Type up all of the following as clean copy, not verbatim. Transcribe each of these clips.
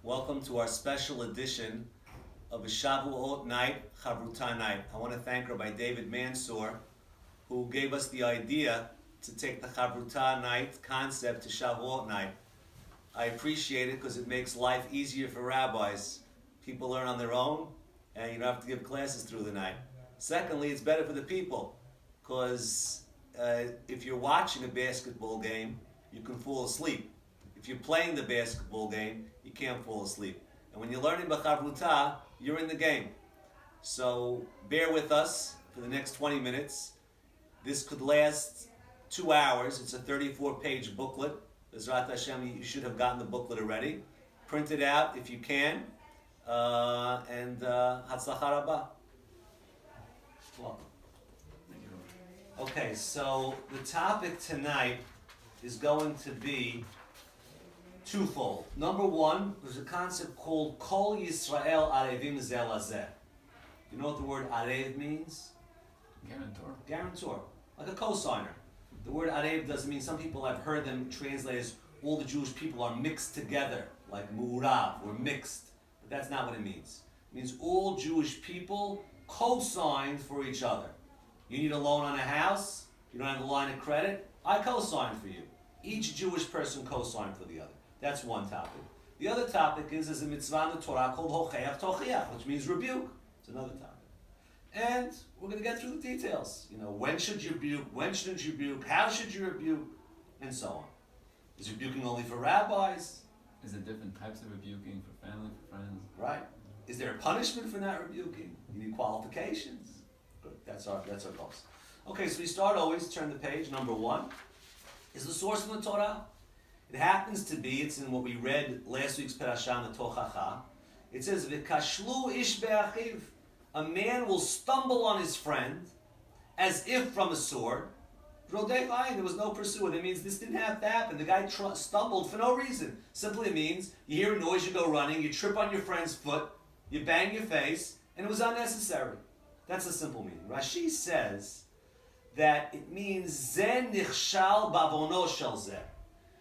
Welcome to our special edition of a Shavuot night, Chavruta night. I want to thank Rabbi David Mansour, who gave us the idea to take the Chavruta night concept to Shavuot night. I appreciate it because it makes life easier for rabbis. People learn on their own, and you don't have to give classes through the night. Secondly, it's better for the people, because if you're watching a basketball game, you can fall asleep. If you're playing the basketball game, you can't fall asleep. And when you're learning B'chavruta, you're in the game. So bear with us for the next 20 minutes. This could last 2 hours. It's a 34-page booklet. Bezrat Hashem, you should have gotten the booklet already. Print it out if you can. And Hatzlacha Rabbah. Welcome. Okay, so the topic tonight is going to be twofold. Number one, there's a concept called Kol Yisrael Areivim Zeh Lazeh. You know what the word Areiv means? Guarantor. Guarantor, like a cosigner. The word Areiv doesn't mean, some people have heard them translated as all the Jewish people are mixed together, like Mu'urav, we're mixed. But that's not what it means. It means all Jewish people co-sign for each other. You need a loan on a house, you don't have a line of credit, I co-sign for you. Each Jewish person co-sign for the other. That's one topic. The other topic is a mitzvah in the Torah called Hocheach Tochiach, which means rebuke. It's another topic. And we're going to get through the details. You know, when should you rebuke, when shouldn't you rebuke, how should you rebuke, and so on. Is rebuking only for rabbis? Is there different types of rebuking for family, for friends? Right. Is there a punishment for not rebuking? You need qualifications. Good. That's our goals. Okay, so we start always, turn the page. Number one is the source from the Torah. It happens to be, it's in what we read last week's Parashah in the Tochacha. It says, V'kashlu ish be'achiv. A man will stumble on his friend as if from a sword. There was no pursuer. That means this didn't have to happen. The guy stumbled for no reason. Simply means you hear a noise, you go running, you trip on your friend's foot, you bang your face, and it was unnecessary. That's a simple meaning. Rashi says that it means Zen nichshal bavono shel zeh.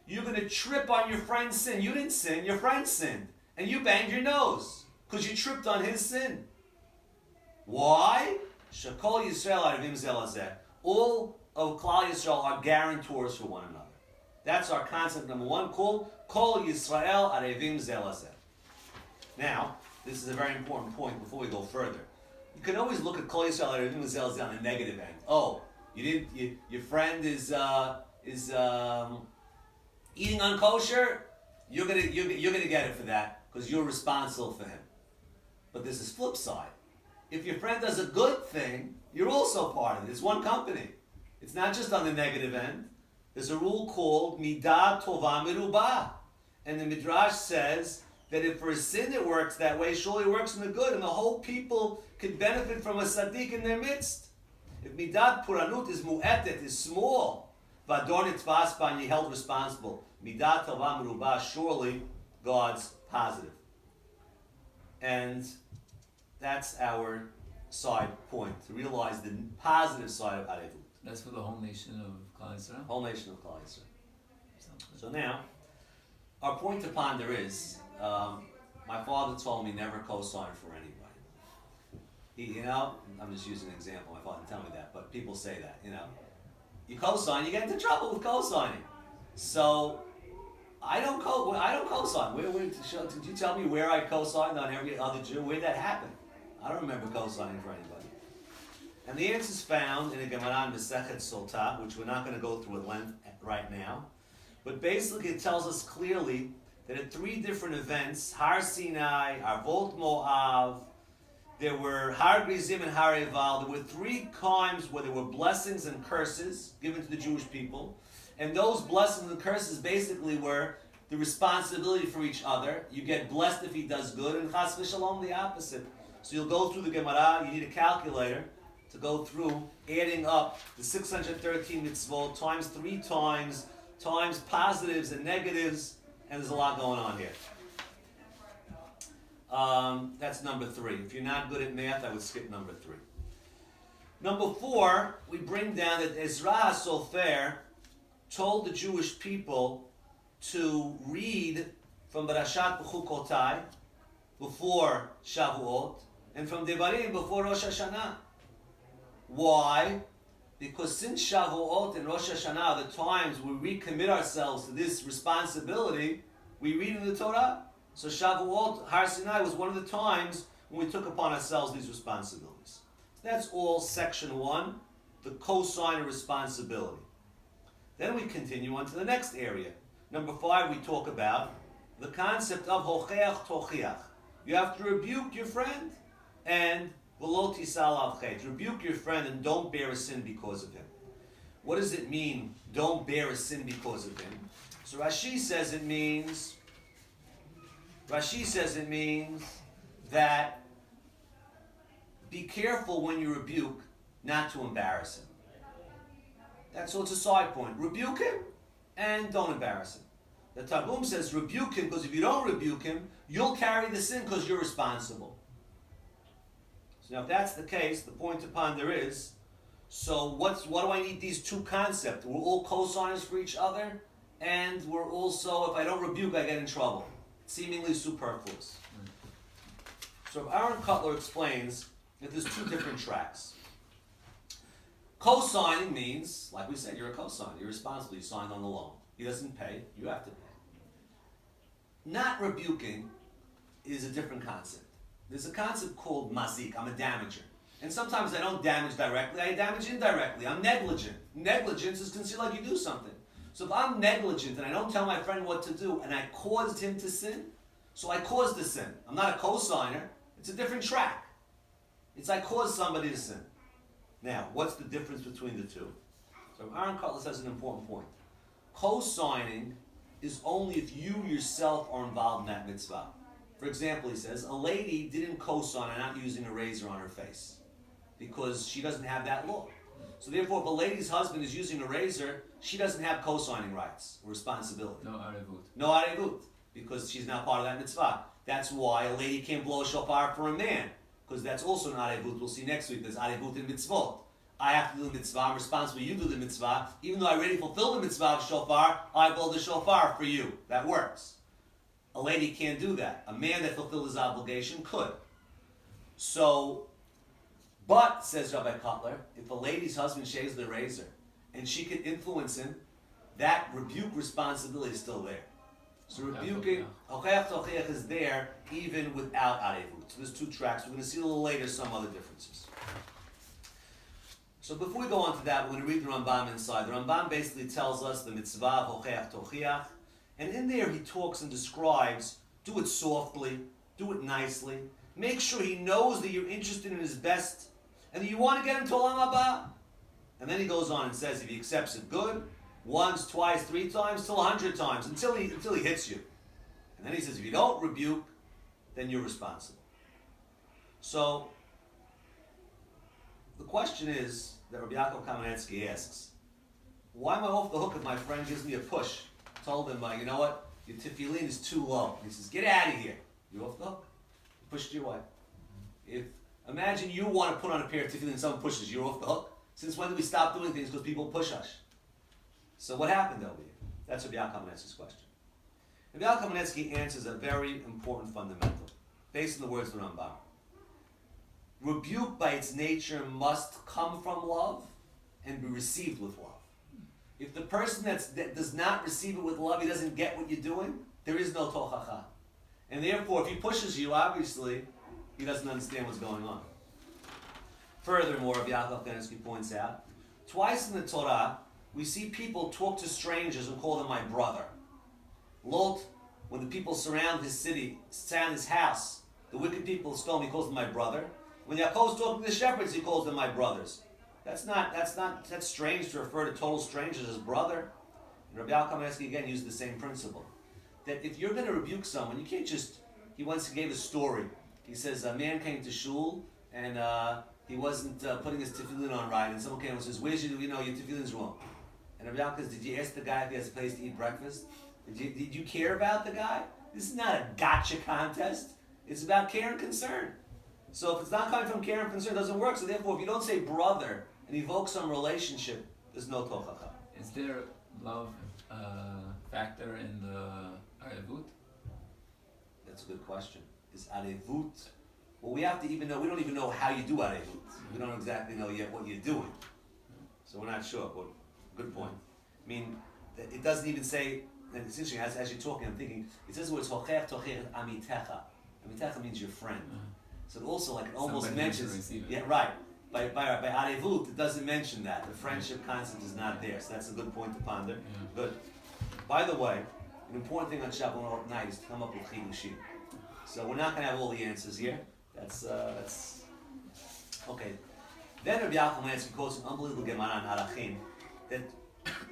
You're going to trip on your friend's sin. You didn't sin, your friend sinned. And you banged your nose because you tripped on his sin. Why? Shekol Yisrael Areivim Zeh Lazeh. All of Klal Yisrael are guarantors for one another. That's our concept number one, called Kol Yisrael Areivim Zeh Lazeh. Now, this is a very important point before we go further. You can always look at Kol Yisrael Areivim Zeh Lazeh on the negative end. Oh, your friend is eating unkosher, you're gonna get it for that because you're responsible for him. But there's this flip side. If your friend does a good thing, you're also part of it. It's one company. It's not just on the negative end. There's a rule called midah tova merubah, and the Midrash says that if for a sin it works that way, surely it works in the good, and the whole people can benefit from a tzaddik in their midst. If midat puranut is mu'etet, is small, Vador nitzvaspa, and you held responsible. Midat tova merubah, surely God's positive. And that's our side point, to realize the positive side of Areivut. That's for the whole nation of Klal Yisrael? Whole nation of Klal Yisrael. So now, our point to ponder is, my father told me never co-sign for anybody. I'm just using an example, my father didn't tell me that, but people say that, You co-sign, you get into trouble with co-signing. So, I don't co-sign. Did you tell me where I co-signed on every other Jew? Where did that happen? I don't remember co-signing for anybody. And the answer is found in a Gemara in Masechet Sotah, which we're not going to go through at length right now. But basically it tells us clearly that at 3 different events, Har Sinai, Arvot Moav, there were Har Gerizim and Har Eval. There were 3 times where there were blessings and curses given to the Jewish people. And those blessings and curses basically were the responsibility for each other. You get blessed if he does good, and Chas v'Shalom the opposite. So you'll go through the Gemara, you need a calculator to go through, adding up the 613 mitzvot times 3 times positives and negatives, and there's a lot going on here. That's number 3. If you're not good at math, I would skip number 3. Number 4, we bring down that Ezra HaSofer told the Jewish people to read from Barashat Bechukotai, before Shavuot, and from Devarim before Rosh Hashanah. Why? Because since Shavuot and Rosh Hashanah are the times we recommit ourselves to this responsibility, we read in the Torah. So Shavuot, Har Sinai, was one of the times when we took upon ourselves these responsibilities. So that's all section 1, the cosigner responsibility. Then we continue on to the next area. Number 5, we talk about the concept of hocheach tochiach. You have to rebuke your friend and v'lo tisal al chet. Rebuke your friend and don't bear a sin because of him. What does it mean, don't bear a sin because of him? So Rashi says it means that be careful when you rebuke not to embarrass him. That's it's a side point. Rebuke him and don't embarrass him. The Targum says rebuke him because if you don't rebuke him, you'll carry the sin because you're responsible. So now if that's the case, the point to ponder is, so what do I need these two concepts? We're all cosigners for each other, and we're also, if I don't rebuke, I get in trouble. Seemingly superfluous. So Aaron Cutler explains that there's two different tracks. Co-signing means, like we said, you're a co-signer. You're responsible. You signed on the loan. He doesn't pay. You have to pay. Not rebuking is a different concept. There's a concept called mazik. I'm a damager. And sometimes I don't damage directly. I damage indirectly. I'm negligent. Negligence is considered like you do something. So if I'm negligent and I don't tell my friend what to do and I caused him to sin, so I caused the sin. I'm not a co-signer. It's a different track. It's I caused somebody to sin. Now, what's the difference between the two? So Aaron Cutler says an important point. Co-signing is only if you yourself are involved in that mitzvah. For example, he says, a lady didn't co-sign on not using a razor on her face because she doesn't have that law. So therefore, if a lady's husband is using a razor, she doesn't have co-signing rights or responsibility. No Areivut. No Areivut, because she's not part of that mitzvah. That's why a lady can't blow a shofar for a man, because that's also an Areivut. We'll see next week, there's Areivut in mitzvot. I have to do the mitzvah, I'm responsible, you do the mitzvah. Even though I already fulfilled the mitzvah of shofar, I blow the shofar for you. That works. A lady can't do that. A man that fulfilled his obligation could. So, but, says Rabbi Cutler, if a lady's husband shaves the razor and she can influence him, that rebuke responsibility is still there. So rebuking, hocheach tochiach is there even without Areivut. So there's two tracks. We're going to see a little later some other differences. So before we go on to that, we're going to read the Rambam inside. The Rambam basically tells us the mitzvah of hocheach tochiach. And in there he talks and describes, do it softly, do it nicely. Make sure he knows that you're interested in his best and that you want to get him to Olam Haba. And then he goes on and says if he accepts it, good. Once, twice, 3 times, till 100 times, until he hits you. And then he says if you don't rebuke, then you're responsible. So, the question is that Rabbi Yaakov Kamenetsky asks, why am I off the hook if my friend gives me a push? Told him, you know what, your tefillin is too low. He says, get out of here. You're off the hook. He pushed you away. Imagine you want to put on a pair of tefillin and someone pushes you, you're off the hook. Since when did we stop doing things because people push us? So what happened over here? That's Rabbi Yaakov Kamenetsky's question. Rabbi Yaakov Kamenetsky answers a very important fundamental, based on the words of the Rambam. Rebuke by its nature must come from love and be received with love. If the person that does not receive it with love, he doesn't get what you're doing, there is no tochacha. And therefore, if he pushes you, obviously, he doesn't understand what's going on. Furthermore, Rabbi Yaakov Kamenetsky points out, twice in the Torah, we see people talk to strangers and call them my brother. Lot, when the people surround his city, surround his house, the wicked people stone him, he calls them my brother. When Yaakov's talking to the shepherds, he calls them my brothers. That's strange to refer to total strangers as brother. And Rabbi Yaakov Kamenetsky again uses the same principle. That if you're going to rebuke someone, you can't just, he once gave a story. He says a man came to shul and he wasn't putting his tefillin on right, and someone came and says, where's your tefillin's wrong? And Rabbi Yaakov says, did you ask the guy if he has a place to eat breakfast? Did you care about the guy? This is not a gotcha contest. It's about care and concern. So if it's not coming from care and concern, it doesn't work. So therefore, if you don't say brother and evoke some relationship, there's no tochacha. Is there love factor in the Areivut? That's a good question. Is Areivut? Well, we have to even know. We don't even know how you do Areivut. We don't exactly know yet what you're doing, so we're not sure. But good point. I mean, it doesn't even say. And it's interesting. As you're talking, I'm thinking. It says the words "hocher tocher amitecha." Amitecha means your friend. So it also, like, it almost Somebody mentions. to Yeah, right. By Areivut, it doesn't mention that. The friendship concept is not there. So that's a good point to ponder. Good. By the way, an important thing on Shavuot night is to come up with chidushim. So we're not going to have all the answers here. That's okay. Then Rabbi Yaakov Lansky quotes an unbelievable Gemara on Arachim that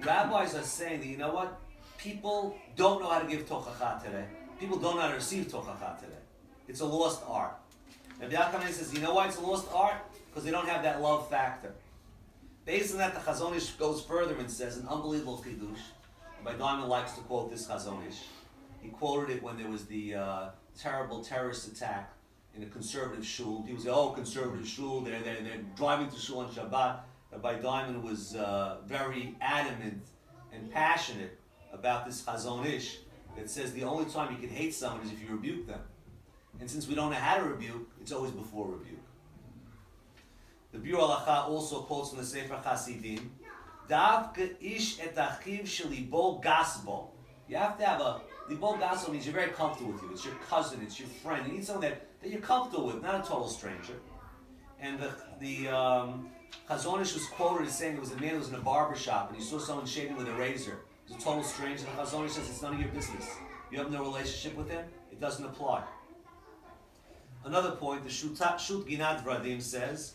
rabbis are saying that, you know what? People don't know how to give tochacha today. People don't know how to receive tochacha today. It's a lost art. Rabbi Yaakov Lansky says, you know why it's a lost art? Because they don't have that love factor. Based on that, the Chazon Ish goes further and says an unbelievable chidush. Rabbi Diamond likes to quote this Chazon Ish. He quoted it when there was the terrible terrorist attack in a conservative shul. He was conservative shul. They're driving to shul on Shabbat. Rabbi Diamond was very adamant and passionate about this Chazon Ish that says the only time you can hate someone is if you rebuke them. And since we don't know how to rebuke, it's always before rebuke. The Biur Halacha also quotes from the Sefer Chasidim, Davka ish et achiv shelibo gasbo. You have to have a libo gasbo means you're very comfortable with you. It's your cousin, it's your friend. You need someone that you're comfortable with, not a total stranger. And the Chazon Ish was quoted as saying there was a man who was in a barber shop and he saw someone shaving with a razor. It was a total stranger. And the Chazon Ish says it's none of your business. You have no relationship with him. It doesn't apply. Another point, the Shut Ginat Vradim says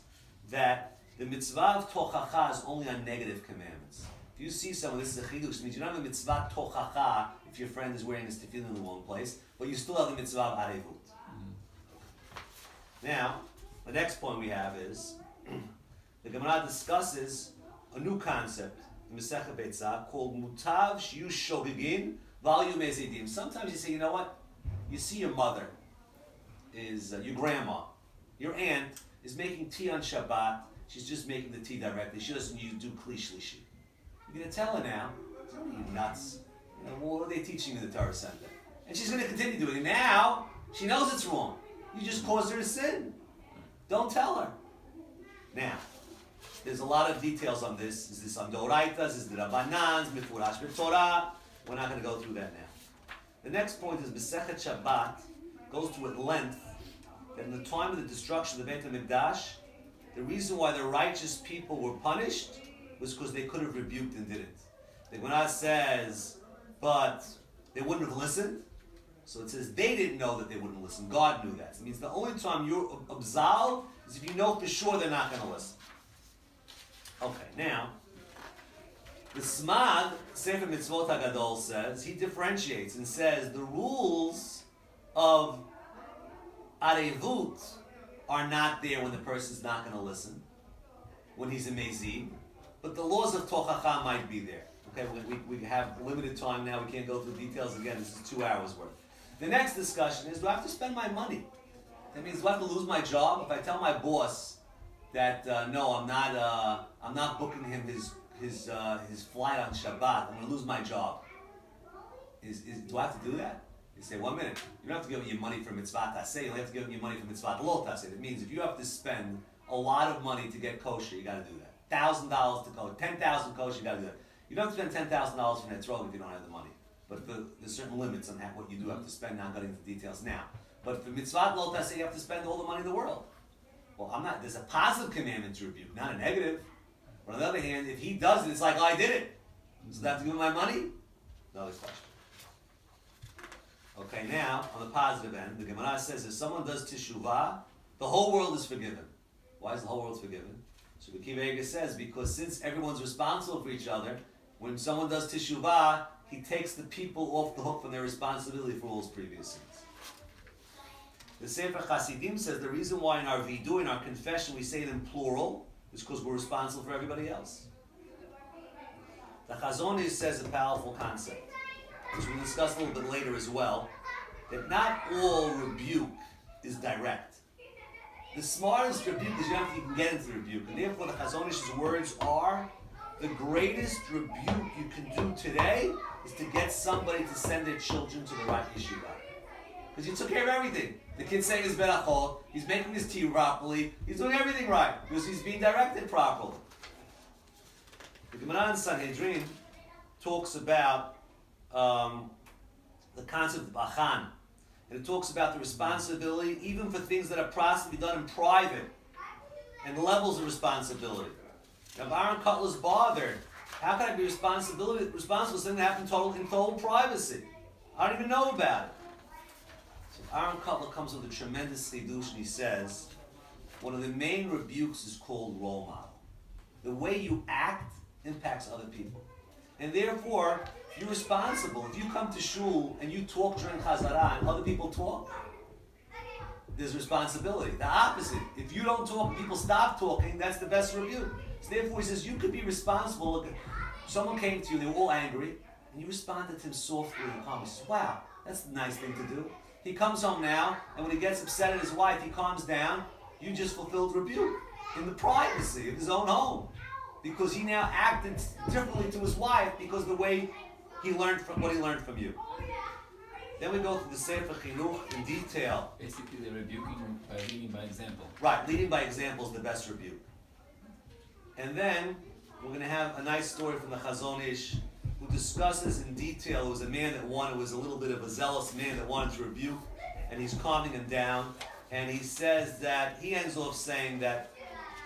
that the mitzvah of tochacha is only on negative commandments. If you see someone, this is a chidush, means you don't have the mitzvah tochacha if your friend is wearing his tefillin in the wrong place, but you still have the mitzvah of Areivut. Now, the next point we have is the Gemara discusses a new concept in Masechah Beitzah called mutav shiyu shogegin v'al yumei zedim. Sometimes you say, you know what? You see your mother is your grandma, your aunt is making tea on Shabbat. She's just making the tea directly. She doesn't do kli shlishi. You're going to tell her now, are you nuts? You know, what are they teaching in the Torah Center? And she's going to continue doing it. Now, she knows it's wrong. You just caused her to sin. Don't tell her. Now, there's a lot of details on this. Is this on Doraitas? Is it Rabbanans? Mifurash B'Torah? We're not going to go through that now. The next point is Masechet Shabbat goes to at length that in the time of the destruction of the Beit HaMikdash, the reason why the righteous people were punished was because they could have rebuked and didn't. The Gemara says, but they wouldn't have listened. So it says they didn't know that they wouldn't listen. God knew that. So it means the only time you're absolved is if you know for sure they're not going to listen. Okay, now, the Smad, Sefer Mitzvot HaGadol says, he differentiates and says the rules of Areivut are not there when the person's not going to listen, when he's a mezid, but the laws of tochacha might be there. Okay, we have limited time now. We can't go through details again. This is 2 hours worth. The next discussion is: do I have to spend my money? That means do I have to lose my job if I tell my boss that no, I'm not booking him his flight on Shabbat. I'm going to lose my job. Do I have to do that? You say, 1 minute, you don't have to give me your money for mitzvah taseh, you only have to give me your money for mitzvah lo taseh. It means if you have to spend a lot of money to get kosher, you got to do that. $1,000 to kosher, 10,000 kosher, you got to do that. You don't have to spend $10,000 for netzrog if you don't have the money. But there's certain limits on what you do have to spend. Now I'm getting into the details now. But for mitzvah lo taseh, you have to spend all the money in the world. Well, there's a positive commandment to rebuke, not a negative. But on the other hand, if he does it, it's like, oh, I did it. So do I have to give him my money? Another question. Okay, now, on the positive end, the Gemara says if someone does teshuvah, the whole world is forgiven. Why is the whole world forgiven? So the Kiva Eger says, because since everyone's responsible for each other, when someone does teshuvah, he takes the people off the hook from their responsibility for all his previous sins. The Sefer Chasidim says the reason why in our vidu, in our confession, we say it in plural is because we're responsible for everybody else. The Chazon Ish says a powerful concept, which we'll discuss a little bit later as well, that not all rebuke is direct. The smartest rebuke is you can get into the rebuke. And therefore the Chazon Ish's words are, the greatest rebuke you can do today is to get somebody to send their children to the right yeshiva. Because you took care of everything. The kid's saying his berachot, he's making his tea properly, he's doing everything right, because he's being directed properly. The Gemara in Sanhedrin talks about the concept of achan. And it talks about the responsibility, even for things that are processed to be done in private, and the levels of responsibility. Now, if Aaron Cutler's bothered, how can I be responsible for something that happened in total privacy? I don't even know about it. So Aaron Cutler comes with a tremendous chidush, and he says, one of the main rebukes is called role model. The way you act impacts other people. And therefore, if you're responsible, if you come to shul and you talk during Chazarah and other people talk, there's responsibility. The opposite. If you don't talk and people stop talking, that's the best rebuke. So therefore, he says, you could be responsible. Look, someone came to you, they were all angry, and you responded to him softly and calmly. He says, wow, that's a nice thing to do. He comes home now, and when he gets upset at his wife, he calms down. You just fulfilled rebuke in the privacy of his own home. Because he now acted differently to his wife because of the way he learned from what he learned from you. Then we go through the Sefer Chinuch in detail. Basically, they're rebuking by leading by example. Right, leading by example is the best rebuke. And then we're going to have a nice story from the Chazon Ish who discusses in detail. It was a man that was a little bit of a zealous man that wanted to rebuke, and he's calming him down. And he says that, he ends off saying that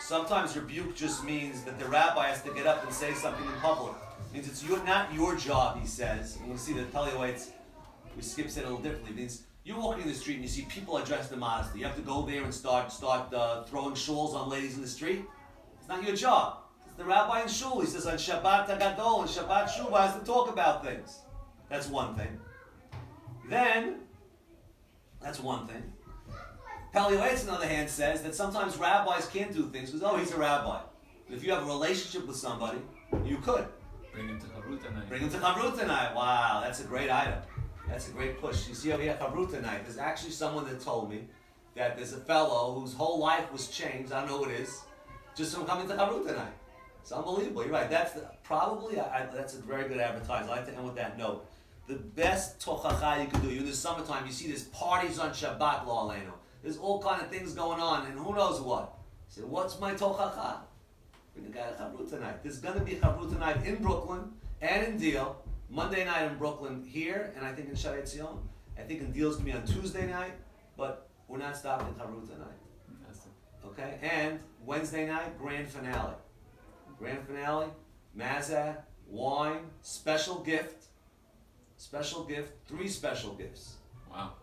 sometimes rebuke just means that the rabbi has to get up and say something in public. It means it's not your job, he says. And we'll see that Paleo we skips it a little differently. It means you're walking in the street and you see people are dressed immodestly. You have to go there and start throwing shawls on ladies in the street. It's not your job. It's the rabbi in shul. He says on Shabbat Hagadol and Shabbat Shuvah has to talk about things. That's one thing. Then, that's one thing. Paleo, on the other hand, says that sometimes rabbis can't do things because, he's a rabbi. But if you have a relationship with somebody, you could. Bring him to Shavuot tonight. Bring him to Shavuot tonight. Wow, that's a great item. That's a great push. You see over here, Shavuot tonight. There's actually someone that told me that there's a fellow whose whole life was changed, I don't know who it is, just from coming to Shavuot tonight. It's unbelievable. You're right. That's that's a very good advertisement. I like to end with that note. The best tochacha you can do. In the summertime, you see there's parties on Shabbat, lo aleinu. There's all kind of things going on, and who knows what. You say, what's my tochacha? Bring the guy to Shavuot tonight. There's going to be Shavuot tonight in Brooklyn and in Deal. Monday night in Brooklyn here, and I think in Shavuot Zion. I think in Deal's going to be on Tuesday night, but we're not stopping Shavuot tonight. Okay? And Wednesday night, grand finale. Grand finale, mazah, wine, special gift, 3 special gifts. Wow.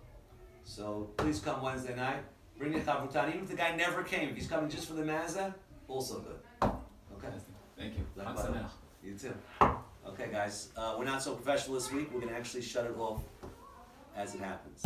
So please come Wednesday night. Bring your Chavrutan. Even if the guy never came, if he's coming just for the mazah, also good. Okay? Thank you. You too. Okay, guys. We're not so professional this week. We're going to actually shut it off as it happens.